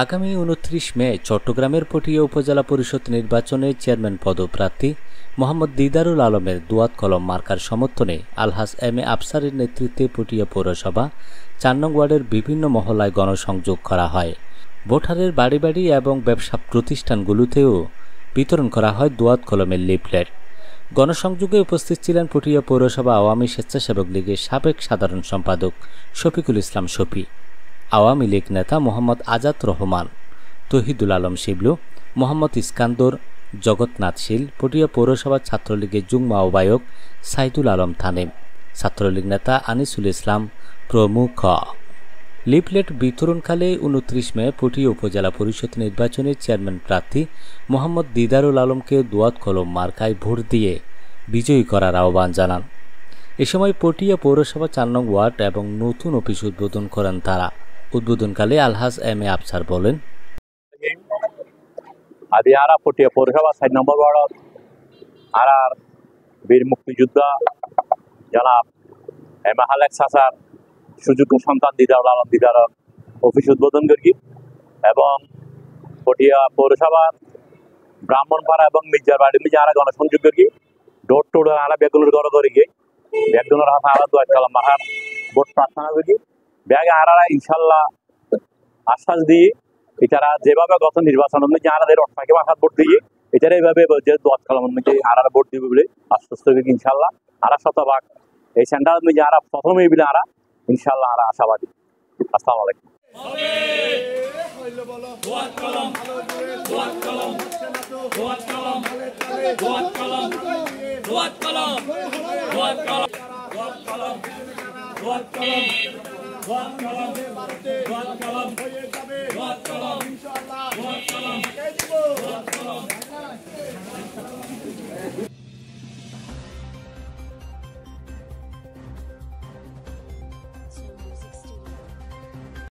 আগামী 29 মে চট্টগ্রামের পটিয়া উপজেলা পরিষদ নির্বাচনে চেয়ারম্যান পদপ্রার্থী মোহাম্মদ দিদারুল আলমের দুয়াত কলম মার্কার সমর্থনে আলহাজ এম এ আফসারের নেতৃত্বে পটিয়া পৌরসভা ৪ নং ওয়ার্ডের বিভিন্ন মহল্লায় গণসংযোগ করা হয়। ভোটারের বাড়ি বাড়ি এবং ব্যবসা প্রতিষ্ঠানগুলোতেও বিতরণ করা হয় দুয়াত কলমের লিফলেট। গণসংযোগে উপস্থিত ছিলেন পটিয়া পৌরসভা আওয়ামী স্বেচ্ছাসেবক লীগের সাবেক সাধারণ সম্পাদক শফিকুল ইসলাম শফি, আওয়ামী লীগ নেতা মোহাম্মদ আজাদ রহমান, তহিদুল আলম শিবলু, মোহাম্মদ ইস্কান্দর, জগন্নাথ শীল, পটিয়া পৌরসভা ছাত্রলীগের যুগ্ম আহ্বায়ক সাইদুল আলম থানিম, ছাত্রলীগ নেতা আনিসুল ইসলাম প্রমুখ। লিফলেট বিতরণকালে 29 মে পটিয়া উপজেলা পরিষদ নির্বাচনের চেয়ারম্যান প্রার্থী মোহাম্মদ দিদারুল আলমকে দুয়াত কলম মার্কায় ভোট দিয়ে বিজয়ী করার আহ্বান জানান। এ সময় পটিয়া পৌরসভা ৪ নং ওয়ার্ড এবং নতুন অফিস উদ্বোধন করেন তারা। উদ্বোধনকালে আলহাজ এম এ আফসার বলেন, আদি আরা পটিয়া পৌরসভা ৪ নম্বর ওয়ার্ড আর বীর মুক্তিযোদ্ধা জনাব এম এ হালেক সাসার সুযোগ্য সন্তান দিদারুল আলম দিদারর অফিস উদ্বোধন করি এবং পটিয়া পৌরসভার ব্রাহ্মণপাড়া এবং মির্জার বাড়ি মির্জা আরা গণসংযোগ করি ডোর টোর আরা বেগুনের গড় করি গিয়ে বেগুনের হাতে আরা দুয়াত কলম মার্কার ভোট প্রার্থনা করি ব্যাগে আরা ইনশাল্লাহ আশ্বাস দিয়ে এটারা যেভাবে গত নির্বাচন অনুযায়ী আরাদের অর্থাকে মাথার ভোট দিয়ে এটারা এইভাবে যে দুয়াত কলম অনুযায়ী আরার ভোট দিবে বলে আশ্বস্ত করি ইনশাল্লাহ। আরা শতভাগ এই সেন্টার অনুযায়ী আরা প্রথমেই বলে আরা ইনশাল্লাহ আরা আশাবাদী। আসসালামু আলাইকুম। What